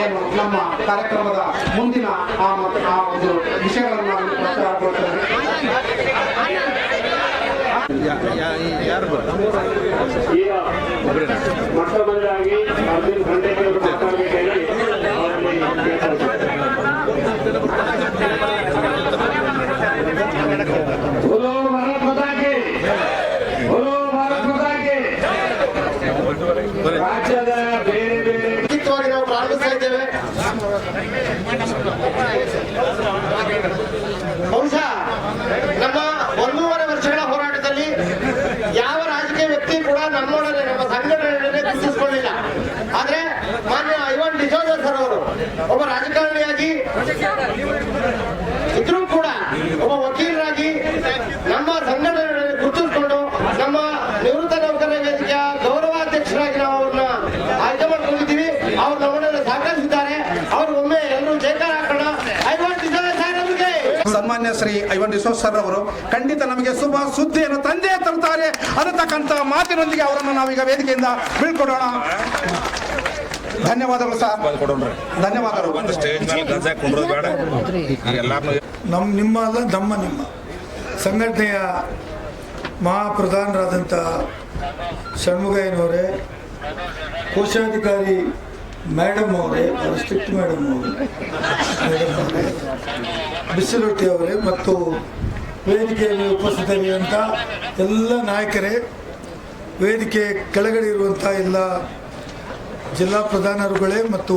ಏನು ನಮ್ಮ ಕಾರ್ಯಕ್ರಮದ ಮುಂದಿನ ಆ ಒಂದು ವಿಷಯಗಳನ್ನು ನಾವು ಪ್ರಚಾರಗೊಳ್ತೇವೆ. ಈಗ ಮೊಟ್ಟ ಮೊದಲಾಗಿ ಅರ್ಜುನ್ ಖಂಡೇಕಿ ಅವರು ಮಾತಾಡಬೇಕಾಗಿ बोलो भारत माता की, बोलो भारत माता की. ರಾಜ್ಯದ ಬೇರೆ ಬೇರೆ ನಾವು ಪ್ರಾರಂಭಿಸ್ತಾ ಇದ್ದೇವೆ. ಬಹುಶಃ ನಮ್ಮ 1.5 ವರ್ಷಗಳ ಹೋರಾಟದಲ್ಲಿ ಯಾವ ರಾಜಕೀಯ ವ್ಯಕ್ತಿ ಕೂಡ ನಮ್ಮೊಡನೆ ನಮ್ಮ ಸಂಘಟನೆಯೊಡನೆ ಗುರುತಿಸಿಕೊಳ್ಳಿಲ್ಲ. ಆದ್ರೆ ಮಾನ್ಯ ಐವನ್ ಡಿಸೋಜ ಸರ್ ಅವರು ಒಬ್ಬ ರಾಜಕಾರಣಿಯಾಗಿ ಇದ್ರೂ ಕೂಡ ಒಬ್ಬ ವಕೀಲರಾಗಿ ನಮ್ಮ ಸಂಘಟನೆಯೊಡನೆ ಗುರುತಿಸಿಕೊಂಡು ನಮ್ಮ ನಿವೃತ್ತ ನೌಕರರ ವೇದಿಕೆಯ ಗೌರವಾಧ್ಯಕ್ಷರಾಗಿ ನಾವು ಅವ್ರನ್ನ ಆಯ್ಕೆ ಮಾಡ್ಕೊಂಡಿದ್ದೀವಿ. ಅವ್ರು ನಮ್ಮನ್ನ ಸಹಕರಿಸಿದ್ದಾರೆ. ಅವ್ರು ಒಮ್ಮೆ ಎಲ್ಲರೂ ಜಯಕಾರ ಹಾಕೋಣ. ಐವನ್ ಡಿಸೋಜ ಸರ್ ಅವರಿಗೆ ಸನ್ಮಾನ್ಯ ಶ್ರೀ ಐವನ್ ಡಿಸೋಜ ಸರ್ ಅವರು ಖಂಡಿತ ನಮಗೆ ಶುಭ ಸುದ್ದಿಯನ್ನು ತಂದೆ ತರುತ್ತಾರೆ ಅನ್ನತಕ್ಕಂಥ ಮಾತಿನೊಂದಿಗೆ ಅವರನ್ನು ನಾವೀಗ ವೇದಿಕೆಯಿಂದ ಬೀಳ್ಕೊಡೋಣ. ಧನ್ಯವಾದಗಳು ಸರ್. ಧನ್ಯವಾದಗಳು. ನಿಮ್ಮ ಸಂಘಟನೆಯ ಮಹಾಪ್ರಧಾನರಾದಂಥ ಷಣ್ಮುಗಯ್ಯನವರೇ, ಕೋಶಾಧಿಕಾರಿ ಮೇಡಮ್ ಅವರೇ, ಸ್ಟ್ರಿಕ್ಟ್ ಮೇಡಮ್ ಅವರೇ, ಬಿಸಿಲೊಟ್ಟಿ ಅವರೇ ಮತ್ತು ವೇದಿಕೆಯಲ್ಲಿ ಉಪಸ್ಥಿತರಿರುವಂಥ ಎಲ್ಲ ನಾಯಕರೇ, ವೇದಿಕೆ ಕೆಳಗಡೆ ಇರುವಂಥ ಎಲ್ಲ ಜಿಲ್ಲಾ ಪ್ರಧಾನರುಗಳೇ ಮತ್ತು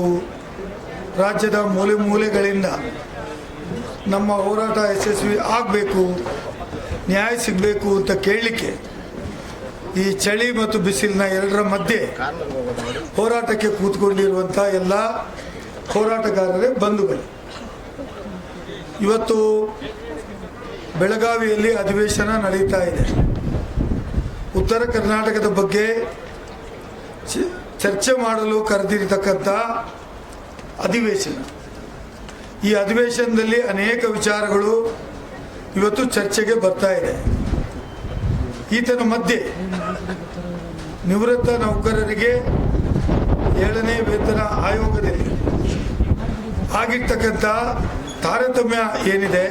ರಾಜ್ಯದ ಮೂಲೆ ಮೂಲೆಗಳಿಂದ ನಮ್ಮ ಹೋರಾಟ ಯಶಸ್ವಿ ಆಗಬೇಕು, ನ್ಯಾಯ ಸಿಗಬೇಕು ಅಂತ ಕೇಳಲಿಕ್ಕೆ ಈ ಚಳಿ ಮತ್ತು ಬಿಸಿಲಿನ ಎರಡರ ಮಧ್ಯೆ ಹೋರಾಟಕ್ಕೆ ಕೂತ್ಕೊಂಡಿರುವಂಥ ಎಲ್ಲ ಹೋರಾಟಗಾರರೇ ಬಂಧುಗಳು, ಇವತ್ತು ಬೆಳಗಾವಿಯಲ್ಲಿ ಅಧಿವೇಶನ ನಡೀತಾ ಇದೆ. ಉತ್ತರ ಕರ್ನಾಟಕದ ಬಗ್ಗೆ ಚರ್ಚೆ ಮಾಡಲು ಕರೆದಿರತಕ್ಕಂಥ ಅಧಿವೇಶನ. ಈ ಅಧಿವೇಶನದಲ್ಲಿ ಅನೇಕ ವಿಚಾರಗಳು ಇವತ್ತು ಚರ್ಚೆಗೆ ಬರ್ತಾ ಇದೆ. ಈತನ ಮಧ್ಯೆ ನಿವೃತ್ತ ನೌಕರರಿಗೆ 7ನೇ ವೇತನ ಆಯೋಗದಲ್ಲಿ ಆಗಿರ್ತಕ್ಕಂಥ ತಾರತಮ್ಯ ಏನಿದೆ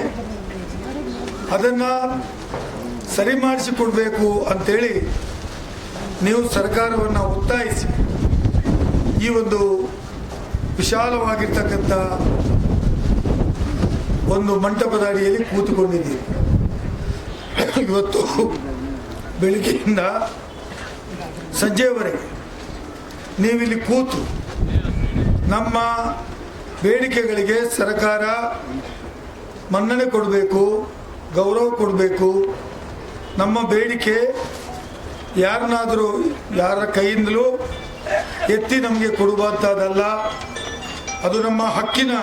ಅದನ್ನು ಸರಿ ಮಾಡಿಸಿಕೊಡ್ಬೇಕು ಅಂತೇಳಿ ನೀವು ಸರ್ಕಾರವನ್ನು ಒತ್ತಾಯಿಸಿ ಈ ಒಂದು ವಿಶಾಲವಾಗಿರ್ತಕ್ಕಂಥ ಒಂದು ಮಂಟಪದ ಅಡಿಯಲ್ಲಿ ಕೂತುಕೊಂಡಿದ್ದೀರಿ. ಇವತ್ತು ಬೆಳಿಗ್ಗೆಯಿಂದ ಸಂಜೆಯವರೆಗೆ ನೀವಿಲ್ಲಿ ಕೂತು ನಮ್ಮ ಬೇಡಿಕೆಗಳಿಗೆ ಸರ್ಕಾರ ಮನ್ನಣೆ ಕೊಡಬೇಕು, ಗೌರವ ಕೊಡಬೇಕು. ನಮ್ಮ ಬೇಡಿಕೆ ಯಾರನ್ನಾದರೂ ಯಾರ ಕೈಯಿಂದಲೂ ಎತ್ತಿ ನಮಗೆ ಕೊಡುವಂಥದ್ದಲ್ಲ, ಅದು ನಮ್ಮ ಹಕ್ಕಿನ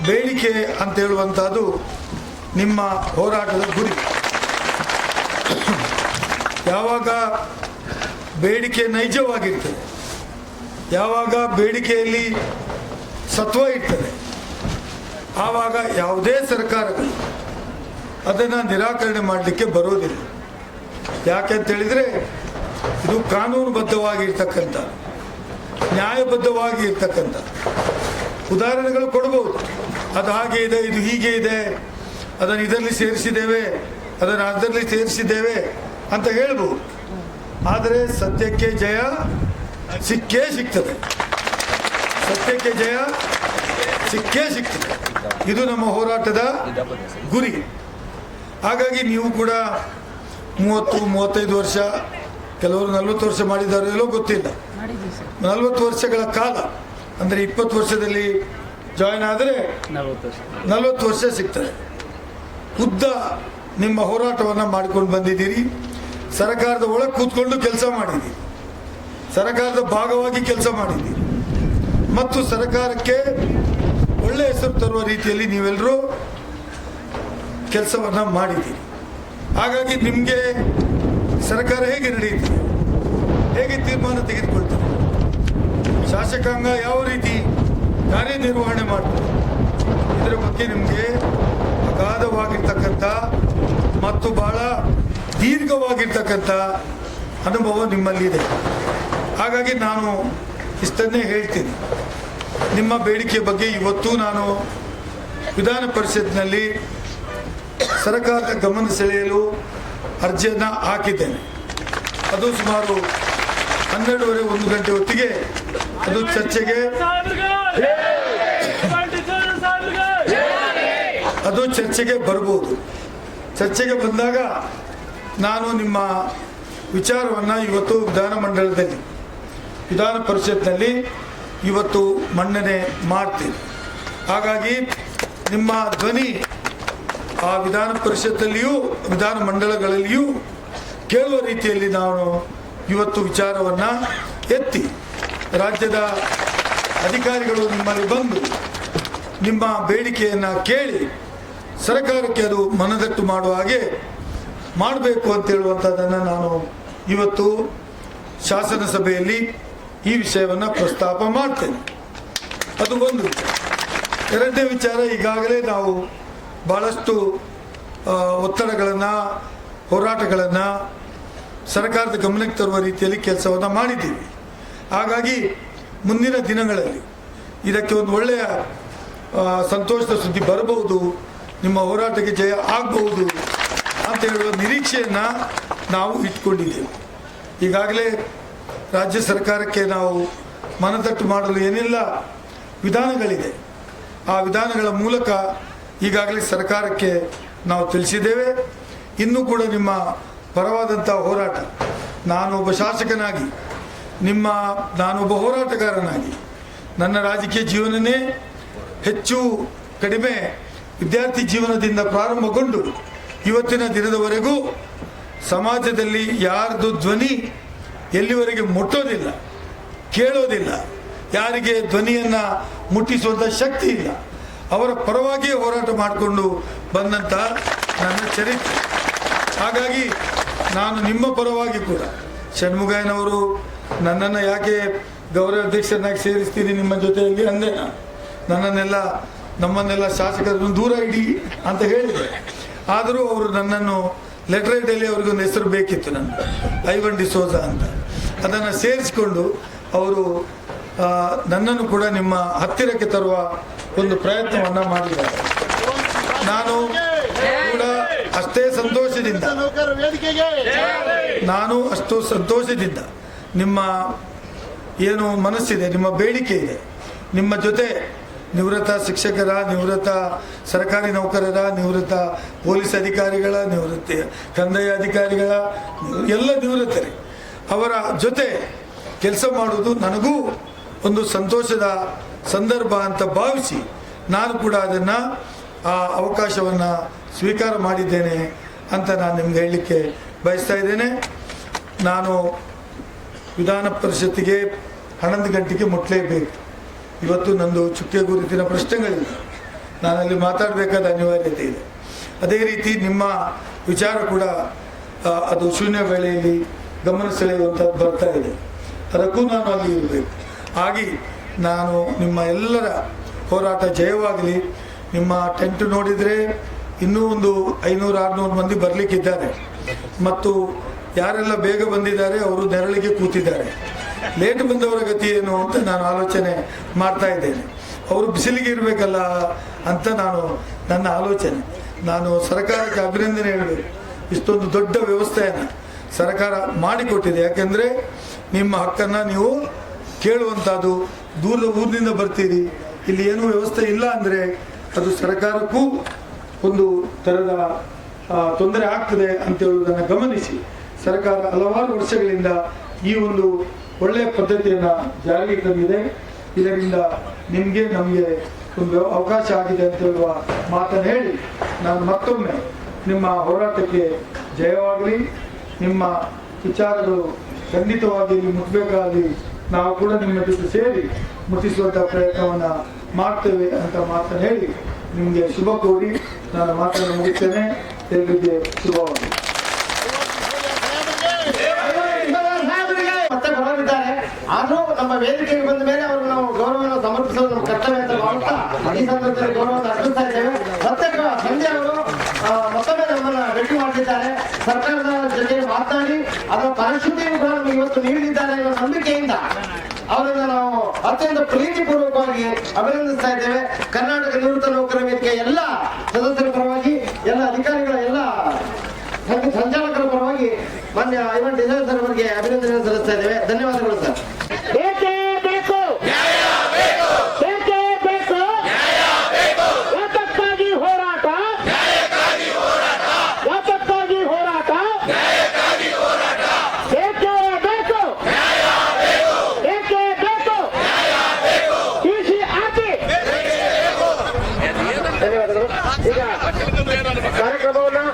ಬೇಡಿಕೆ ಅಂತ ಹೇಳುವಂಥದ್ದು ನಿಮ್ಮ ಹೋರಾಟದ ಗುರಿ. ಯಾವಾಗ ಬೇಡಿಕೆ ನೈಜವಾಗಿರ್ತದೆ, ಯಾವಾಗ ಬೇಡಿಕೆಯಲ್ಲಿ ಸತ್ವ ಇರ್ತದೆ, ಆವಾಗ ಯಾವುದೇ ಸರ್ಕಾರಗಳು ಅದನ್ನು ನಿರಾಕರಣೆ ಮಾಡಲಿಕ್ಕೆ ಬರೋದಿಲ್ಲ. ಯಾಕೆಂತೇಳಿದರೆ ಇದು ಕಾನೂನುಬದ್ಧವಾಗಿರ್ತಕ್ಕಂಥ, ನ್ಯಾಯಬದ್ಧವಾಗಿ ಇರ್ತಕ್ಕಂಥ ಉದಾಹರಣೆಗಳು ಕೊಡ್ಬೋದು. ಅದು ಹಾಗೆ ಇದೆ, ಇದು ಹೀಗೆ ಇದೆ, ಅದನ್ನು ಇದರಲ್ಲಿ ಸೇರಿಸಿದ್ದೇವೆ, ಅದನ್ನು ಅದರಲ್ಲಿ ಸೇರಿಸಿದ್ದೇವೆ ಅಂತ ಹೇಳ್ಬೋದು. ಆದರೆ ಸತ್ಯಕ್ಕೆ ಜಯ ಸಿಕ್ಕೇ ಸಿಗ್ತದೆ, ಸತ್ಯಕ್ಕೆ ಜಯ ಸಿಕ್ಕೇ ಸಿಗ್ತದೆ. ಇದು ನಮ್ಮ ಹೋರಾಟದ ಗುರಿ. ಹಾಗಾಗಿ ನೀವು ಕೂಡ 30-35 ವರ್ಷ, ಕೆಲವರು 40 ವರ್ಷ ಮಾಡಿದವರೆಲ್ಲೋ ಗೊತ್ತಿಲ್ಲ, 40 ವರ್ಷಗಳ ಕಾಲ ಅಂದರೆ 20 ವರ್ಷದಲ್ಲಿ ಜಾಯಿನ್ ಆದರೆ 40 ವರ್ಷ ಸಿಗ್ತದೆ. ಉದ್ದ ನಿಮ್ಮ ಹೋರಾಟವನ್ನು ಮಾಡಿಕೊಂಡು ಬಂದಿದ್ದೀರಿ. ಸರ್ಕಾರದ ಒಳಗೆ ಕೂತ್ಕೊಂಡು ಕೆಲಸ ಮಾಡಿದ್ದೀರಿ, ಸರ್ಕಾರದ ಭಾಗವಾಗಿ ಕೆಲಸ ಮಾಡಿದ್ದೀರಿ ಮತ್ತು ಸರ್ಕಾರಕ್ಕೆ ಒಳ್ಳೆ ಹೆಸರು ತರುವ ರೀತಿಯಲ್ಲಿ ನೀವೆಲ್ಲರೂ ಕೆಲಸವನ್ನು ಮಾಡಿದ್ದೀರಿ. ಹಾಗಾಗಿ ನಿಮಗೆ ಸರ್ಕಾರ ಹೇಗೆ ನಡೆಯುತ್ತದೆ, ಹೇಗೆ ತೀರ್ಮಾನ ತೆಗೆದುಕೊಳ್ತದೆ, ಶಾಸಕಾಂಗ ಯಾವ ರೀತಿ ಕಾರ್ಯನಿರ್ವಹಣೆ ಮಾಡ್ತದೆ, ಇದರ ಬಗ್ಗೆ ನಿಮಗೆ ಅಗಾಧವಾಗಿರ್ತಕ್ಕಂಥ ಮತ್ತು ಬಹಳ ದೀರ್ಘವಾಗಿರ್ತಕ್ಕಂಥ ಅನುಭವ ನಿಮ್ಮಲ್ಲಿದೆ. ಹಾಗಾಗಿ ನಾನು ಇಷ್ಟನ್ನೇ ಹೇಳ್ತೀನಿ, ನಿಮ್ಮ ಬೇಡಿಕೆ ಬಗ್ಗೆ ಇವತ್ತು ನಾನು ವಿಧಾನ ಪರಿಷತ್ನಲ್ಲಿ ಸರ್ಕಾರದ ಗಮನ ಸೆಳೆಯಲು ಅರ್ಜಿಯನ್ನು ಹಾಕಿದ್ದೇನೆ. ಅದು ಸುಮಾರು 12:30 1 ಗಂಟೆ ಹೊತ್ತಿಗೆ ಅದು ಚರ್ಚೆಗೆ ಬರ್ಬೋದು. ಚರ್ಚೆಗೆ ಬಂದಾಗ ನಾನು ನಿಮ್ಮ ವಿಚಾರವನ್ನು ಇವತ್ತು ವಿಧಾನ ಪರಿಷತ್ನಲ್ಲಿ ಇವತ್ತು ಮನ್ನಣೆ ಮಾಡ್ತೀನಿ. ಹಾಗಾಗಿ ನಿಮ್ಮ ಧ್ವನಿ ಆ ವಿಧಾನ ಪರಿಷತ್ತಲ್ಲಿಯೂ ವಿಧಾನ ಮಂಡಲಗಳಲ್ಲಿಯೂ ಕೇಳುವ ರೀತಿಯಲ್ಲಿ ನಾನು ಇವತ್ತು ವಿಚಾರವನ್ನು ಎತ್ತಿ ರಾಜ್ಯದ ಅಧಿಕಾರಿಗಳು ನಿಮ್ಮಲ್ಲಿ ಬಂದು ನಿಮ್ಮ ಬೇಡಿಕೆಯನ್ನು ಕೇಳಿ ಸರ್ಕಾರಕ್ಕೆ ಅದು ಮನದಟ್ಟು ಮಾಡುವ ಹಾಗೆ ಮಾಡಬೇಕು ಅಂತ ಹೇಳುವಂಥದ್ದನ್ನು ನಾನು ಇವತ್ತು ಶಾಸನ ಸಭೆಯಲ್ಲಿ ಈ ವಿಷಯವನ್ನು ಪ್ರಸ್ತಾಪ ಮಾಡ್ತೇನೆ. ಅದು ಒಂದು ವಿಚಾರ. ಎರಡನೇ ವಿಚಾರ, ಈಗಾಗಲೇ ನಾವು ಭಾಳಷ್ಟು ಒತ್ತಡಗಳನ್ನು ಹೋರಾಟಗಳನ್ನು ಸರ್ಕಾರದ ಗಮನಕ್ಕೆ ತರುವ ರೀತಿಯಲ್ಲಿ ಕೆಲಸವನ್ನು ಮಾಡಿದ್ದೀವಿ. ಹಾಗಾಗಿ ಮುಂದಿನ ದಿನಗಳಲ್ಲಿ ಇದಕ್ಕೆ ಒಂದು ಒಳ್ಳೆಯ ಸಂತೋಷದ ಸುದ್ದಿ ಬರಬಹುದು, ನಿಮ್ಮ ಹೋರಾಟಕ್ಕೆ ಜಯ ಆಗಬಹುದು ಅಂತ ಹೇಳುವ ನಿರೀಕ್ಷೆಯನ್ನು ನಾವು ಇಟ್ಕೊಂಡಿದ್ದೇವೆ. ಈಗಾಗಲೇ ರಾಜ್ಯ ಸರ್ಕಾರಕ್ಕೆ ನಾವು ಮನದಟ್ಟು ಮಾಡಲು ಏನೆಲ್ಲ ವಿಧಾನಗಳಿದೆ ಆ ವಿಧಾನಗಳ ಮೂಲಕ ಈಗಾಗಲೇ ಸರ್ಕಾರಕ್ಕೆ ನಾವು ತಿಳಿಸಿದ್ದೇವೆ. ಇನ್ನೂ ಕೂಡ ನಿಮ್ಮ ಪರವಾದಂಥ ಹೋರಾಟ, ನಾನೊಬ್ಬ ಶಾಸಕನಾಗಿ ನಾನೊಬ್ಬ ಹೋರಾಟಗಾರನಾಗಿ ನನ್ನ ರಾಜಕೀಯ ಜೀವನನೇ ಹೆಚ್ಚು ಕಡಿಮೆ ವಿದ್ಯಾರ್ಥಿ ಜೀವನದಿಂದ ಪ್ರಾರಂಭಗೊಂಡು ಇವತ್ತಿನ ದಿನದವರೆಗೂ ಸಮಾಜದಲ್ಲಿ ಯಾರ್ದು ಧ್ವನಿ ಎಲ್ಲಿವರೆಗೆ ಮುಟ್ಟೋದಿಲ್ಲ, ಕೇಳೋದಿಲ್ಲ, ಯಾರಿಗೆ ಧ್ವನಿಯನ್ನು ಮುಟ್ಟಿಸುವಂಥ ಶಕ್ತಿ ಇಲ್ಲ, ಅವರ ಪರವಾಗಿಯೇ ಹೋರಾಟ ಮಾಡಿಕೊಂಡು ಬಂದಂಥ ನನ್ನ ಚರಿತ್ರೆ. ಹಾಗಾಗಿ ನಾನು ನಿಮ್ಮ ಪರವಾಗಿ ಕೂಡ ಷಣ್ಮುಗಯ್ಯನವರು ನನ್ನನ್ನು ಯಾಕೆ ಗೌರವ ಅಧ್ಯಕ್ಷರನ್ನಾಗಿ ಸೇರಿಸ್ತೀನಿ ನಿಮ್ಮ ಜೊತೆಯಲ್ಲಿ ಅಂದೆ, ನಮ್ಮನ್ನೆಲ್ಲ ಶಾಸಕರನ್ನು ದೂರ ಇಡಿ ಅಂತ ಹೇಳಿದೆ. ಆದರೂ ಅವರು ನನ್ನನ್ನು ಲೆಟರ್ ಹೆಡಲ್ಲಿ ಅವ್ರಿಗೊಂದು ಹೆಸರು ಬೇಕಿತ್ತು, ನನ್ನ ಐವನ್ ಡಿಸೋಜ ಅಂತ. ಅದನ್ನು ಸೇರಿಸಿಕೊಂಡು ಅವರು ನನ್ನನ್ನು ಕೂಡ ನಿಮ್ಮ ಹತ್ತಿರಕ್ಕೆ ತರುವ ಒಂದು ಪ್ರಯತ್ನವನ್ನು ಮಾಡಿದ್ದಾರೆ. ನಾನು ಕೂಡ ಅಷ್ಟೇ ಸಂತೋಷದಿಂದ ನಿಮ್ಮ ಏನು ಮನಸ್ಸಿದೆ, ನಿಮ್ಮ ಬೇಡಿಕೆ ಇದೆ, ನಿಮ್ಮ ಜೊತೆ ನಿವೃತ್ತ ಶಿಕ್ಷಕರ, ನಿವೃತ್ತ ಸರ್ಕಾರಿ ನೌಕರರ, ನಿವೃತ್ತ ಪೊಲೀಸ್ ಅಧಿಕಾರಿಗಳ, ನಿವೃತ್ತ ಕಂದಾಯ ಅಧಿಕಾರಿಗಳ, ಎಲ್ಲ ನಿವೃತ್ತರೇ ಅವರ ಜೊತೆ ಕೆಲಸ ಮಾಡುವುದು ನನಗೂ ಒಂದು ಸಂತೋಷದ ಸಂದರ್ಭ ಅಂತ ಭಾವಿಸಿ ನಾನು ಕೂಡ ಅದನ್ನು ಆ ಅವಕಾಶವನ್ನು ಸ್ವೀಕಾರ ಮಾಡಿದ್ದೇನೆ ಅಂತ ನಾನು ನಿಮ್ಗೆ ಹೇಳಲಿಕ್ಕೆ ಬಯಸ್ತಾ ಇದ್ದೇನೆ. ನಾನು ವಿಧಾನ ಪರಿಷತ್ತಿಗೆ 11 ಗಂಟೆಗೆ ಮುಟ್ಟಲೇಬೇಕು. ಇವತ್ತು ನಂದು ಚುಕ್ಕೆ ಗುರುತಿನ ಪ್ರಶ್ನೆಗಳಿಲ್ಲ, ನಾನಲ್ಲಿ ಮಾತಾಡಬೇಕಾದ ಅನಿವಾರ್ಯತೆ ಇದೆ. ಅದೇ ರೀತಿ ನಿಮ್ಮ ವಿಚಾರ ಕೂಡ ಅದು ಶೂನ್ಯ ವೇಳೆಯಲ್ಲಿ ಗಮನ ಸೆಳೆಯುವಂಥದ್ದು ಬರ್ತಾ ಇದೆ, ಅದಕ್ಕೂ ನಾನು ಅಲ್ಲಿ ಇರಬೇಕು. ಹಾಗೆ ನಾನು ನಿಮ್ಮ ಎಲ್ಲರ ಹೋರಾಟ ಜಯವಾಗಲಿ. ನಿಮ್ಮ ಟೆಂಟ್ ನೋಡಿದರೆ ಇನ್ನೂ ಒಂದು 500-600 ಮಂದಿ ಬರಲಿಕ್ಕಿದ್ದಾರೆ. ಮತ್ತು ಯಾರೆಲ್ಲ ಬೇಗ ಬಂದಿದ್ದಾರೆ ಅವರು ನೆರಳಿಗೆ ಕೂತಿದ್ದಾರೆ. ಲೇಟ್ ಬಂದವರ ಗತಿ ಏನು ಅಂತ ನಾನು ಆಲೋಚನೆ ಮಾಡ್ತಾ ಇದ್ದೇನೆ. ಅವರು ಬಿಸಿಲಿಗೆ ಇರಬೇಕಲ್ಲ ಅಂತ ನನ್ನ ಆಲೋಚನೆ. ನಾನು ಸರ್ಕಾರಕ್ಕೆ ಅಭಿನಂದನೆ ಹೇಳಬೇಕು. ಇಷ್ಟೊಂದು ದೊಡ್ಡ ವ್ಯವಸ್ಥೆಯನ್ನು ಸರ್ಕಾರ ಮಾಡಿಕೊಟ್ಟಿದೆ. ಯಾಕೆಂದರೆ ನಿಮ್ಮ ಹಕ್ಕನ್ನು ನೀವು ಕೇಳುವಂಥದ್ದು, ದೂರದ ಊರಿನಿಂದ ಬರ್ತೀರಿ, ಇಲ್ಲಿ ಏನೂ ವ್ಯವಸ್ಥೆ ಇಲ್ಲ ಅಂದರೆ ಅದು ಸರ್ಕಾರಕ್ಕೂ ಒಂದು ಥರದ ತೊಂದರೆ ಆಗ್ತದೆ ಅಂತ ಹೇಳುವುದನ್ನು ಗಮನಿಸಿ ಸರ್ಕಾರ ಹಲವಾರು ವರ್ಷಗಳಿಂದ ಈ ಒಂದು ಒಳ್ಳೆಯ ಪದ್ಧತಿಯನ್ನು ಜಾರಿಗೆ ತಂದಿದೆ. ಇದರಿಂದ ನಿಮಗೆ ನಮಗೆ ಒಂದು ಅವಕಾಶ ಆಗಿದೆ ಅಂತ ಹೇಳುವ ಮಾತನ್ನು ಹೇಳಿ ನಾನು ಮತ್ತೊಮ್ಮೆ ನಿಮ್ಮ ಹೋರಾಟಕ್ಕೆ ಜಯವಾಗಲಿ. ನಿಮ್ಮ ವಿಚಾರಗಳು ಖಂಡಿತವಾಗಿ ಮುಟ್ಟಬೇಕಾಗಲಿ. ನಾವು ಕೂಡ ನಿಮ್ಮ ಜೊತೆ ಸೇರಿ ಮುಟ್ಟಿಸುವಂಥ ಪ್ರಯತ್ನವನ್ನು ಮಾಡ್ತೇವೆ ಅಂತ ಮಾತನ್ನು ಹೇಳಿ ನಿಮಗೆ ಶುಭ ಕೋರಿ ನಾನು ಮಾತನ್ನು ಮುಗಿಸ್ತೇನೆ. ಎಲ್ಲರಿಗೆ ಶುಭವಾಗಲಿ. ಮತ್ತೆ ಬರೋರಿದ್ದಾರೆ, ಆದರೂ ನಮ್ಮ ವೇದಿಕೆಗೆ ಬಂದ ಮೇಲೆ ಅವರು ನಾವು ಗೌರವವನ್ನು ಸಮರ್ಪಿಸೋದು ನಮ್ಮ ಕರ್ತವ್ಯ ಅಂತ ಭಾವಿಸ್ತಾ ಈ ಸಂದರ್ಭದಲ್ಲಿ ಗೌರವವನ್ನು ಅರ್ಪಿಸ್ತಾ ಇದ್ದೇವೆ. ಮತ್ತೆ ಸಂಜೆ ಅವರು ಮತ್ತೊಮ್ಮೆ ನಮ್ಮನ್ನ ಭೇಟಿ ಮಾಡಿದ್ದಾರೆ, ಸರ್ಕಾರದ ಜೊತೆ ಮಾತನಾಡಿ ಅದರ ಪರಿಸ್ಥಿತಿಯನ್ನು ಕೂಡ ನಮಗೆ ಇವತ್ತು ನೀಡಿದ್ದಾರೆ ಅನ್ನೋ ನಂಬಿಕೆಯಿಂದ ಅವರನ್ನು ನಾವು ಅತ್ಯಂತ ಪ್ರೀತಿಪೂರ್ವಕವಾಗಿ ಅಭಿನಂದಿಸ್ತಾ ಇದ್ದೇವೆ. ಕರ್ನಾಟಕ ನಿವೃತ್ತ ನೌಕರ ವೇದಿಕೆ ಎಲ್ಲ ಸದಸ್ಯರ ಪರವಾಗಿ, ಎಲ್ಲ ಅಧಿಕಾರಿಗಳ, ಎಲ್ಲ ಸಂಚಾಲಕರ ಪರವಾಗಿ ಮಾನ್ಯ ಐವನ್ ಡಿಸೈನ್ ಸರ್ ಅವರಿಗೆ ಅಭಿನಂದನೆ ಸಲ್ಲಿಸ್ತಾ ಇದ್ದೇವೆ. ಧನ್ಯವಾದಗಳು ಸರ್. ಕಾರ್ಯಕ್ರಮವನ್ನು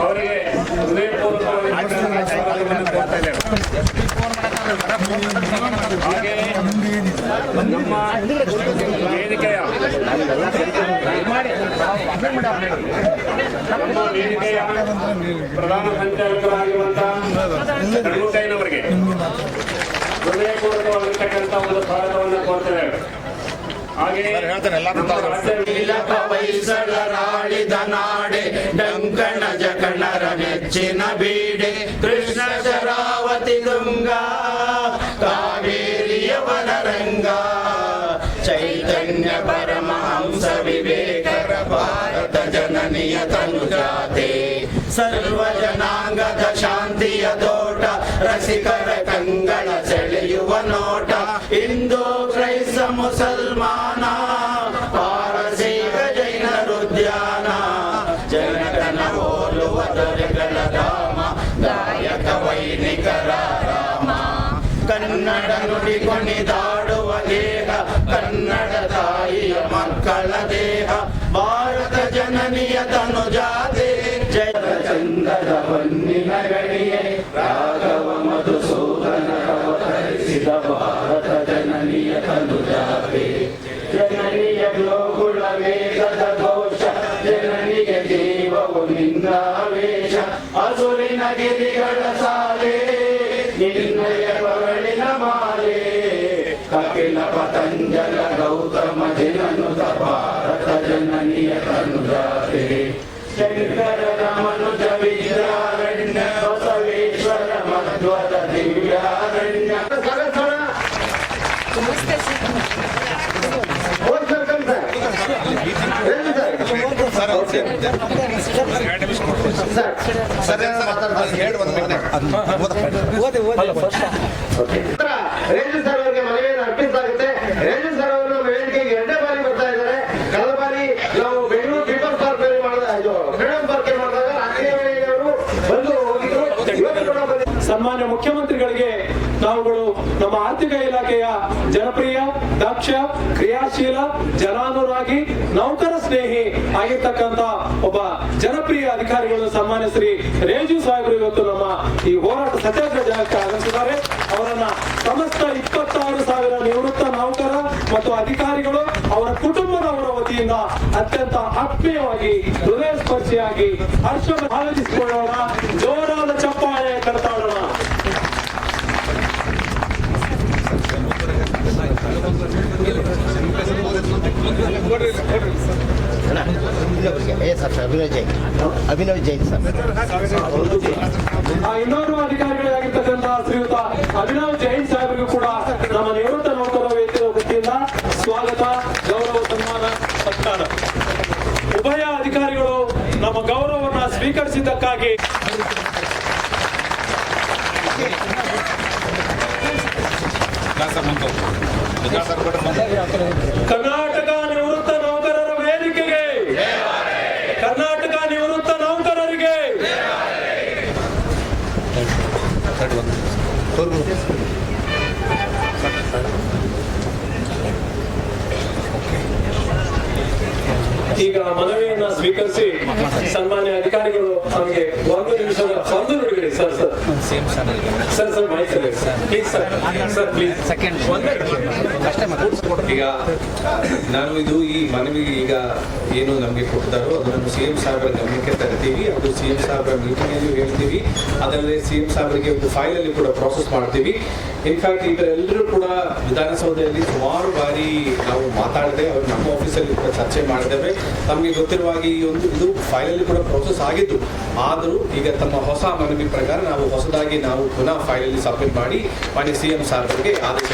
ಅವರಿಗೆ ನಮ್ಮ ವೇದಿಕೆಯ ಪ್ರಧಾನ ಸಂಚಾಲಕರಾಗಿರುವಂತಹ ರಂಗುಟೈನವರಿಗೆ ಹೃದಯಪೂರ್ವಕವಾಗಿರ್ತಕ್ಕಂಥ ಒಂದು ಸ್ವಾಗತವನ್ನು ಕೋರ್ತೇವೆ. ವೈಸಳರಾಳಿದ ನಾಡೆ ಡಂಕಣ ಜಕಣರ ನೆಚ್ಚಿನ ಬೀಡೆ ಕೃಷ್ಣ ಶರಾವತಿ ದುಂಗ ಕಾವೇರಿಯವರ ರಂಗ ಚೈತನ್ಯ ಪರಮಹಂಸ ವಿವೇಕರ ಭಾರತ ಜನನಿಯ ತನುಜಾತೆ ಸರ್ವ ಜನಾಂಗದ ಶಾಂತಿಯ ತೋಟ ರಸಿಕರ ಕಂಗಳ ಸೆಳೆಯುವ ನೋಟ ಹಿಂದೂ ಕ್ರೈಸ್ತ ಮುಸಲ್ಮಾನ ಪಾರಸೀಕ ಜೈನರುದ್ಯಾನ ಜನಗಣ ಹೋಲುವ ದೊರೆಗಳ ಧಾಮ ಗಾಯಕ ವೈನಿಕರ ರಾಮ ಕನ್ನಡ ನುಡಿ ಕೊಣಿದಾಡುವ ದೇಹ ಕನ್ನಡ ತಾಯಿಯ ಮಕ್ಕಳ ದೇಹ ಭಾರತ ಜನನಿಯ ತನುಜಾತೆ ಜಯ ಚಂದದ ಹೊನ್ನಿನ ಗಣಿಯೇ ರಾಘವ ಮಧುಸೂದನ ಅವತರಿಸಿದ ಭಾರತ ಜನನಿಯ ತನುಜಾತೆ ಜನನಿಯ ಗೋಕುಲ ವೇಗದ ಘೋಷ ಜನನಿಯ ಜೀವವು ನಿನ್ನಾವೇಶ ಅಸುರಿನ ಗಿರಿಗಳ ಸಾಲೆ ನಿನ್ನಯ ಕೊರಳಿನ ಮಾಲೆ ಕಪಿಲ ಪತಂಜಲ ಗೌತಮ ದಿನನುತ ಭಾರತ ಜನನಿಯ ತನುಜಾತೆ ಶಂಕರ ಮನುಜ ವಿದ್ಯಾರಣ್ಯ ಬಸವೇಶ್ವರ ಮಧ್ವದ ದಿವ್ಯಾರಣ್ಯ ರೇಂಜು ಸರ್ ಅವರಿಗೆ ಮನವಿಯನ್ನು ಅರ್ಪಿಸಲಾಗುತ್ತೆ. ರೇಂಜು ಸರ್ ಅವರು ವೇದಿಕೆಗೆ ಎರಡನೇ ಬಾರಿ ಬರ್ತಾ ಇದ್ದಾರೆ. ಕಳೆದ ಬಾರಿ ನಾವು Bengaluru people's park freedom park ಮಾಡಿದಾಗ ಅವರು ಬಂದು ಹೋಗಿದ್ರು. ಸನ್ಮಾನ್ಯ ಮುಖ್ಯಮಂತ್ರಿಗಳಿಗೆ ನಾವುಗಳು ನಮ್ಮ ಆರ್ಥಿಕ ಇಲಾಖೆಯ ಜನಪ್ರಿಯ, ದಕ್ಷ, ಕ್ರಿಯಾಶೀಲ, ಜನಾನುರಾಗಿ, ನೌಕರ ಸ್ನೇಹಿ ಆಗಿರ್ತಕ್ಕಂಥ ಒಬ್ಬ ಜನಪ್ರಿಯ ಅಧಿಕಾರಿಗಳು ಸನ್ಮಾನ್ಯ ಶ್ರೀ ರೇಜು ಸಾಹೇಬರು ಇವತ್ತು ನಮ್ಮ ಈ ಹೋರಾಟ ಸತ್ಯಾಗ್ರಹ ಜಾಗಕ್ಕೆ ಆಗಮಿಸಿದ್ದಾರೆ. ಅವರನ್ನ ಸಮಸ್ತ 26,000 ನಿವೃತ್ತ ನೌಕರ ಮತ್ತು ಅಧಿಕಾರಿಗಳು ಅವರ ಕುಟುಂಬದವರ ವತಿಯಿಂದ ಅತ್ಯಂತ ಆತ್ಮೀಯವಾಗಿ, ಹೃದಯ ಸ್ಪರ್ಶಿಯಾಗಿ ಹರ್ಷ ಆಲೋಚಿಸಿಕೊಳ್ಳೋಣ. ಜೋರಾದ ಚಪ್ಪಾಳೆ ಕರ್ತಾಡೋಣ. ಅಭಿನವ್ ಜೈನ್ ಸರ್. ಇನ್ನೋರ್ವ ಅಧಿಕಾರಿಗಳಾಗಿರ್ತಕ್ಕಂತಹ ಶ್ರೀಯುತ ಅಭಿನವ್ ಜೈನ್ ಸಾಹೇಬರಿಗೂ ಕೂಡ ನಮ್ಮ ನಿವೃತ್ತ ನೌಕರ ವೇದಿಕೆ ವತಿಯಿಂದ ಸ್ವಾಗತ, ಗೌರವ, ಸನ್ಮಾನ, ಸತ್ಕಾರ. ಉಭಯ ಅಧಿಕಾರಿಗಳು ನಮ್ಮ ಗೌರವವನ್ನು ಸ್ವೀಕರಿಸಿದ್ದಕ್ಕಾಗಿ ಕರ್ನಾಟಕ ನಿವೃತ್ತ ನೌಕರರ ವೇದಿಕೆಗೆ, ಕರ್ನಾಟಕ ನಿವೃತ್ತ ನೌಕರರಿಗೆ ಈಗ ಮನವಿಯನ್ನ ಸ್ವೀಕರಿಸಿ ಸನ್ಮಾನ್ಯ ಅಧಿಕಾರಿಗಳು ನಮಗೆ 1 ನಿಮಿಷದ ಒಂದು ನುಡಿಗಡೆ ಸರ್ ಈಗ ನಾನು ಇದು ಈ ಮನವಿಗೆ ಈಗ ಏನು ನಮಗೆ ಕೊಡ್ತಾರೋ ಅದನ್ನು CM ಸಾಹೇಬರ ಗಮನಕ್ಕೆ ತರ್ತೀವಿ. ಅದು CM ಸಾಹೇಬರ ಮೀಟಿಂಗ್ ಅಲ್ಲಿ ಹೇಳ್ತೀವಿ. ಅದರಲ್ಲಿ CM ಸಾಹೇಬರಿಗೆ ಒಂದು ಫೈಲ್ ಅಲ್ಲಿ ಕೂಡ ಪ್ರಾಸೆಸ್ ಮಾಡ್ತೀವಿ. ಇನ್ಫ್ಯಾಕ್ಟ್ ಇವರೆಲ್ಲರೂ ಕೂಡ ವಿಧಾನಸೌಧದಲ್ಲಿ ಸುಮಾರು ಬಾರಿ ನಾವು ಮಾತಾಡಿದೆ, ಅವ್ರು ನಮ್ಮ ಆಫೀಸಲ್ಲಿ ಕೂಡ ಚರ್ಚೆ ಮಾಡಿದ್ದೇವೆ. ತಮಗೆ ಗೊತ್ತಿರುವಾಗಿ ಇದು ಫೈಲಲ್ಲಿ ಕೂಡ ಪ್ರೋಸೆಸ್ ಆಗಿದ್ದು, ಆದರೂ ಈಗ ತಮ್ಮ ಹೊಸ ಮನವಿ ಪ್ರಕಾರ ನಾವು ಹೊಸದಾಗಿ ನಾವು ಪುನಃ ಫೈಲಲ್ಲಿ ಸಬ್ಮಿಟ್ ಮಾಡಿ ಮಾನ್ಯ CM ಸಾಹೇಬರಿಗೆ ಆದೇಶ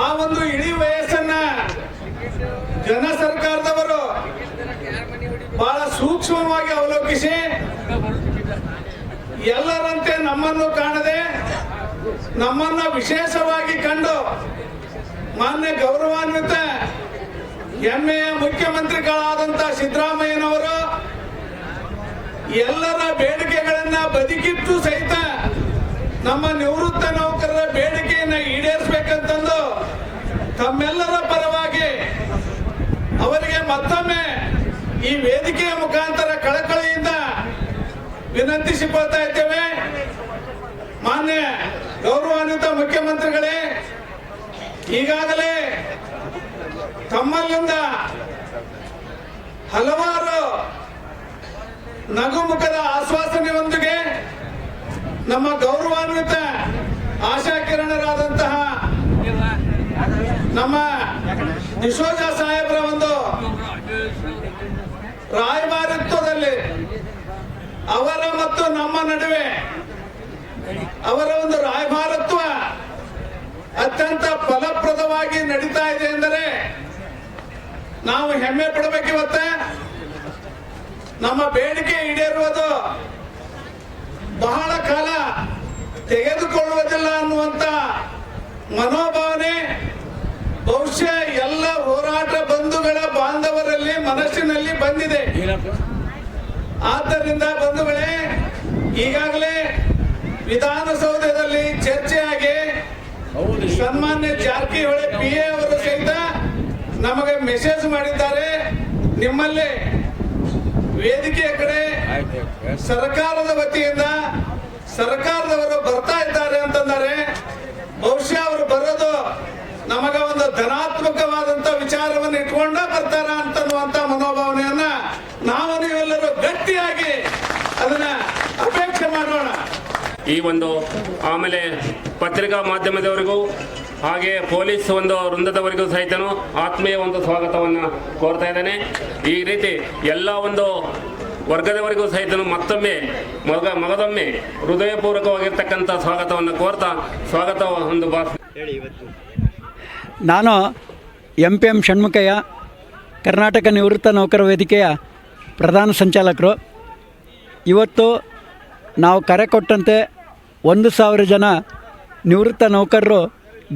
ಆ ಒಂದು ಇಡೀ ವಯಸ್ಸನ್ನ ಜನ ಸರ್ಕಾರದವರು ಬಹಳ ಸೂಕ್ಷ್ಮವಾಗಿ ಅವಲೋಕಿಸಿ ಎಲ್ಲರಂತೆ ನಮ್ಮನ್ನು ಕಾಣದೆ ನಮ್ಮನ್ನ ವಿಶೇಷವಾಗಿ ಕಂಡು ಮಾನ್ಯ ಗೌರವಾನ್ವಿತ ಹೆಮ್ಮೆಯ ಮುಖ್ಯಮಂತ್ರಿಗಳಾದಂತ ಸಿದ್ದರಾಮಯ್ಯನವರು ಎಲ್ಲರ ಬೇಡಿಕೆಗಳನ್ನ ಬದಿಗಿಟ್ಟು ಸಹಿತ ನಮ್ಮ ನಿವೃತ್ತ ನೌಕರರ ಬೇಡಿಕೆಯನ್ನ ಈಡೇರಿಸಬೇಕಂತಂದು ತಮ್ಮೆಲ್ಲರ ಪರವಾಗಿ ಅವರಿಗೆ ಮತ್ತೊಮ್ಮೆ ಈ ವೇದಿಕೆಯ ಮುಖಾಂತರ ಕಳಕಳಿಯಿಂದ ವಿನಂತಿಸಿಕೊಳ್ತಾ ಇದ್ದೇವೆ. ಮಾನ್ಯ ಗೌರವಾನ್ವಿತ ಮುಖ್ಯಮಂತ್ರಿಗಳೇ, ಈಗಾಗಲೇ ತಮ್ಮಲ್ಲಿಂದ ಹಲವಾರು ನಗುಮುಖದ ಆಶ್ವಾಸನೆಯೊಂದಿಗೆ ನಮ್ಮ ಗೌರವಾನ್ವಿತ ಆಶಾ ಕಿರಣರಾದಂತಹ ನಮ್ಮ ಡಿಸೋಜ ಸಾಹೇಬರ ಒಂದು ರಾಯಭಾರಿತ್ವದಲ್ಲಿ ಅವರ ಮತ್ತು ನಮ್ಮ ನಡುವೆ ಅವರ ಒಂದು ರಾಯಭಾರತ್ವ ಅತ್ಯಂತ ಫಲಪ್ರದವಾಗಿ ನಡೀತಾ ಇದೆ ಎಂದರೆ ನಾವು ಹೆಮ್ಮೆ ಪಡಬೇಕಿವತ್ತೆ. ನಮ್ಮ ಬೇಡಿಕೆ ಈಡೇರುವುದು ಬಹಳ ಕಾಲ ತೆಗೆದುಕೊಳ್ಳುವುದಿಲ್ಲ ಅನ್ನುವಂತ ಮನೋಭಾವನೆ ಬಹುಶಃ ಎಲ್ಲ ಹೋರಾಟ ಬಂಧುಗಳ ಬಾಂಧವರಲ್ಲಿ ಮನಸ್ಸಿನಲ್ಲಿ ಬಂದಿದೆ. ಆದ್ದರಿಂದ ಬಂಧುಗಳೇ, ಈಗಾಗಲೇ ವಿಧಾನಸೌಧದಲ್ಲಿ ಚರ್ಚೆಯಾಗಿ ಸನ್ಮಾನ್ಯ ಜಾರಕಿಹೊಳಿ PA ಅವರು ಸಹಿತ ನಮಗೆ ಮೆಸೇಜ್ ಮಾಡಿದ್ದಾರೆ. ನಿಮ್ಮಲ್ಲಿ ವೇದಿಕೆಯ ಕಡೆ ಸರ್ಕಾರದ ವತಿಯಿಂದ ಸರ್ಕಾರದವರು ಬರ್ತಾ ಇದ್ದಾರೆ ಅಂತಂದರೆ ಬಹುಶಃ ಅವರು ಬರೋದು ನಮಗ ಒಂದು ಧನಾತ್ಮಕವಾದಂತ ವಿಚಾರವನ್ನು ಇಟ್ಕೊಂಡ ಬರ್ತಾರ ಅಂತನ್ನುವಂತ ಮನೋಭಾವನೆಯನ್ನ ನಾವು ನೀವೆಲ್ಲರೂ ಗಟ್ಟಿಯಾಗಿ ಅದನ್ನ ಅಪೇಕ್ಷೆ ಮಾಡೋಣ. ಈ ಒಂದು ಆಮೇಲೆ ಪತ್ರಿಕಾ ಮಾಧ್ಯಮದವರಿಗೂ ಹಾಗೆ ಪೊಲೀಸ್ ಒಂದು ವೃಂದದವರಿಗೂ ಸಹಿತನು ಆತ್ಮೀಯ ಒಂದು ಸ್ವಾಗತವನ್ನು ಕೋರ್ತಾ ಇದ್ದೇನೆ. ಈ ರೀತಿ ಎಲ್ಲ ಒಂದು ವರ್ಗದವರಿಗೂ ಸಹಿತನು ಮತ್ತೊಮ್ಮೆ ಮಗದೊಮ್ಮೆ ಹೃದಯಪೂರ್ವಕವಾಗಿರ್ತಕ್ಕಂಥ ಸ್ವಾಗತವನ್ನು ಕೋರ್ತಾ ಸ್ವಾಗತ ಒಂದು ನಾನು MPM ಷಣ್ಮುಖಯ್ಯ, ಕರ್ನಾಟಕ ನಿವೃತ್ತ ನೌಕರ ವೇದಿಕೆಯ ಪ್ರಧಾನ ಸಂಚಾಲಕರು. ಇವತ್ತು ನಾವು ಕರೆ ಕೊಟ್ಟಂತೆ 1,000 ಜನ ನಿವೃತ್ತ ನೌಕರರು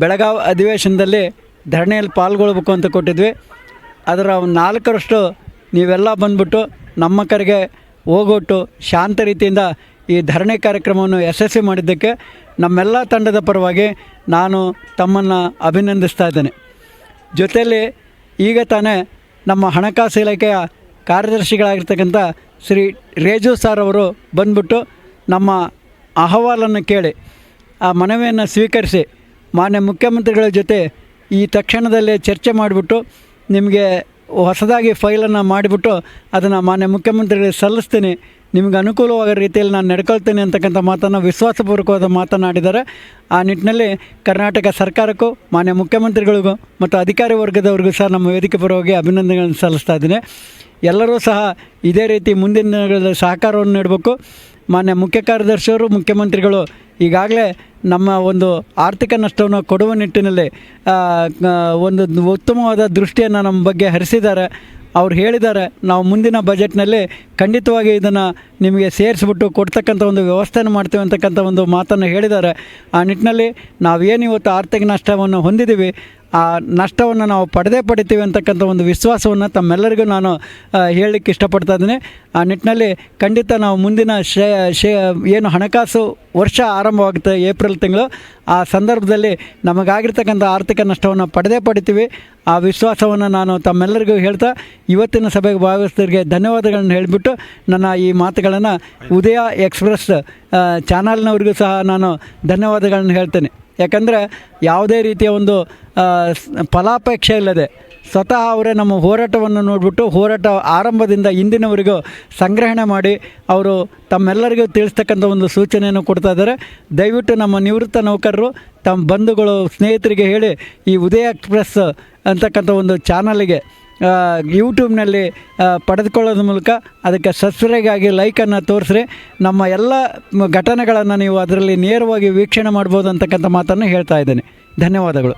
ಬೆಳಗಾವಿ ಅಧಿವೇಶನದಲ್ಲಿ ಧರಣಿಯಲ್ಲಿ ಪಾಲ್ಗೊಳ್ಬೇಕು ಅಂತ ಕೊಟ್ಟಿದ್ವಿ. ಅದರ 4ರಷ್ಟು ನೀವೆಲ್ಲ ಬಂದ್ಬಿಟ್ಟು ನಮ್ಮ ಕರೆಗೆ ಹೋಗೊಟ್ಟು ಶಾಂತ ರೀತಿಯಿಂದ ಈ ಧರಣಿ ಕಾರ್ಯಕ್ರಮವನ್ನು ಯಶಸ್ವಿ ಮಾಡಿದ್ದಕ್ಕೆ ನಮ್ಮೆಲ್ಲ ತಂಡದ ಪರವಾಗಿ ನಾನು ತಮ್ಮನ್ನು ಅಭಿನಂದಿಸ್ತಾ ಇದ್ದೇನೆ. ಜೊತೆಯಲ್ಲಿ ಈಗ ತಾನೇ ನಮ್ಮ ಹಣಕಾಸು ಇಲಾಖೆಯ ಕಾರ್ಯದರ್ಶಿಗಳಾಗಿರ್ತಕ್ಕಂಥ ಶ್ರೀ ರೇಜು ಸಾರ್ ಅವರು ಬಂದ್ಬಿಟ್ಟು ನಮ್ಮ ಅಹವಾಲನ್ನು ಕೇಳಿ ಆ ಮನವಿಯನ್ನು ಸ್ವೀಕರಿಸಿ ಮಾನ್ಯ ಮುಖ್ಯಮಂತ್ರಿಗಳ ಜೊತೆ ಈ ತಕ್ಷಣದಲ್ಲೇ ಚರ್ಚೆ ಮಾಡಿಬಿಟ್ಟು ನಿಮಗೆ ಹೊಸದಾಗಿ ಫೈಲನ್ನು ಮಾಡಿಬಿಟ್ಟು ಅದನ್ನು ಮಾನ್ಯ ಮುಖ್ಯಮಂತ್ರಿಗಳಿಗೆ ಸಲ್ಲಿಸ್ತೀನಿ, ನಿಮಗೆ ಅನುಕೂಲವಾಗೋ ರೀತಿಯಲ್ಲಿ ನಾನು ನಡ್ಕೊಳ್ತೇನೆ ಅಂತಕ್ಕಂಥ ಮಾತನ್ನು ವಿಶ್ವಾಸಪೂರ್ವಕವಾದ ಮಾತನಾಡಿದ್ದಾರೆ. ಆ ನಿಟ್ಟಿನಲ್ಲಿ ಕರ್ನಾಟಕ ಸರ್ಕಾರಕ್ಕೂ ಮಾನ್ಯ ಮುಖ್ಯಮಂತ್ರಿಗಳಿಗೂ ಮತ್ತು ಅಧಿಕಾರಿ ವರ್ಗದವ್ರಿಗೂ ಸಹ ನಮ್ಮ ವೇದಿಕೆ ಪರವಾಗಿ ಅಭಿನಂದನೆಗಳನ್ನು ಸಲ್ಲಿಸ್ತಾ ಇದ್ದೀನಿ. ಎಲ್ಲರೂ ಸಹ ಇದೇ ರೀತಿ ಮುಂದಿನ ದಿನಗಳಲ್ಲಿ ಸಹಕಾರವನ್ನು ನೀಡಬೇಕು. ಮಾನ್ಯ ಮುಖ್ಯ ಕಾರ್ಯದರ್ಶಿಯವರು ಮುಖ್ಯಮಂತ್ರಿಗಳು ಈಗಾಗಲೇ ನಮ್ಮ ಒಂದು ಆರ್ಥಿಕ ನಷ್ಟವನ್ನು ಕೊಡುವ ನಿಟ್ಟಿನಲ್ಲಿ ಒಂದು ಉತ್ತಮವಾದ ದೃಷ್ಟಿಯನ್ನು ನಮ್ಮ ಬಗ್ಗೆ ಹರಿಸಿದ್ದಾರೆ. ಅವ್ರು ಹೇಳಿದ್ದಾರೆ, ನಾವು ಮುಂದಿನ ಬಜೆಟ್ನಲ್ಲಿ ಖಂಡಿತವಾಗಿ ಇದನ್ನು ನಿಮಗೆ ಸೇರಿಸ್ಬಿಟ್ಟು ಕೊಡ್ತಕ್ಕಂಥ ಒಂದು ವ್ಯವಸ್ಥೆಯನ್ನು ಮಾಡ್ತೀವಿ ಅಂತಕ್ಕಂಥ ಒಂದು ಮಾತನ್ನು ಹೇಳಿದ್ದಾರೆ. ಆ ನಿಟ್ಟಿನಲ್ಲಿ ನಾವೇನು ಇವತ್ತು ಆರ್ಥಿಕ ನಷ್ಟವನ್ನು ಹೊಂದಿದ್ದೀವಿ, ಆ ನಷ್ಟವನ್ನು ನಾವು ಪಡಿತೀವಿ ಅಂತಕ್ಕಂಥ ಒಂದು ವಿಶ್ವಾಸವನ್ನು ತಮ್ಮೆಲ್ಲರಿಗೂ ನಾನು ಹೇಳಲಿಕ್ಕೆ ಇಷ್ಟಪಡ್ತಾ ಇದ್ದೀನಿ. ಆ ನಿಟ್ಟಿನಲ್ಲಿ ಖಂಡಿತ ನಾವು ಮುಂದಿನ ಏನು ಹಣಕಾಸು ವರ್ಷ ಆರಂಭವಾಗುತ್ತೆ ಏಪ್ರಿಲ್ ತಿಂಗಳು, ಆ ಸಂದರ್ಭದಲ್ಲಿ ನಮಗಾಗಿರ್ತಕ್ಕಂಥ ಆರ್ಥಿಕ ನಷ್ಟವನ್ನು ಪಡಿತೀವಿ. ಆ ವಿಶ್ವಾಸವನ್ನು ನಾನು ತಮ್ಮೆಲ್ಲರಿಗೂ ಹೇಳ್ತಾ ಇವತ್ತಿನ ಸಭೆಗೆ ಭಾಗವಹಿಸಿದವರಿಗೆ ಧನ್ಯವಾದಗಳನ್ನು ಹೇಳಿಬಿಟ್ಟು ನನ್ನ ಈ ಮಾತುಗಳನ್ನು ಉದಯ ಎಕ್ಸ್ಪ್ರೆಸ್ ಚಾನಲ್ನವ್ರಿಗೂ ಸಹ ನಾನು ಧನ್ಯವಾದಗಳನ್ನು ಹೇಳ್ತೇನೆ. ಯಾಕಂದರೆ ಯಾವುದೇ ರೀತಿಯ ಒಂದು ಫಲಾಪೇಕ್ಷೆ ಇಲ್ಲದೆ ಸ್ವತಃ ಅವರೇ ನಮ್ಮ ಹೋರಾಟವನ್ನು ನೋಡಿಬಿಟ್ಟು ಹೋರಾಟ ಆರಂಭದಿಂದ ಇಂದಿನವರೆಗೂ ಸಂಗ್ರಹಣೆ ಮಾಡಿ ಅವರು ತಮ್ಮೆಲ್ಲರಿಗೂ ತಿಳಿಸ್ತಕ್ಕಂಥ ಒಂದು ಸೂಚನೆಯನ್ನು ಕೊಡ್ತಾ ಇದ್ದಾರೆ. ದಯವಿಟ್ಟು ನಮ್ಮ ನಿವೃತ್ತ ನೌಕರರು ತಮ್ಮ ಬಂಧುಗಳು ಸ್ನೇಹಿತರಿಗೆ ಹೇಳಿ ಈ ಉದಯ ಎಕ್ಸ್ಪ್ರೆಸ್ ಅಂತಕ್ಕಂಥ ಒಂದು ಚಾನಲ್ಗೆ ಯೂಟ್ಯೂಬ್ನಲ್ಲಿ ಪಡೆದುಕೊಳ್ಳೋದ್ರ ಮೂಲಕ ಅದಕ್ಕೆ ಸಬ್ಸ್ಕ್ರೈಬ್ ಆಗಿ ಲೈಕನ್ನು ತೋರಿಸ್ರಿ. ನಮ್ಮ ಎಲ್ಲ ಘಟನೆಗಳನ್ನು ನೀವು ಅದರಲ್ಲಿ ನೇರವಾಗಿ ವೀಕ್ಷಣೆ ಮಾಡ್ಬೋದು ಅಂತಕ್ಕಂಥ ಮಾತನ್ನು ಹೇಳ್ತಾ ಇದ್ದೇನೆ. ಧನ್ಯವಾದಗಳು.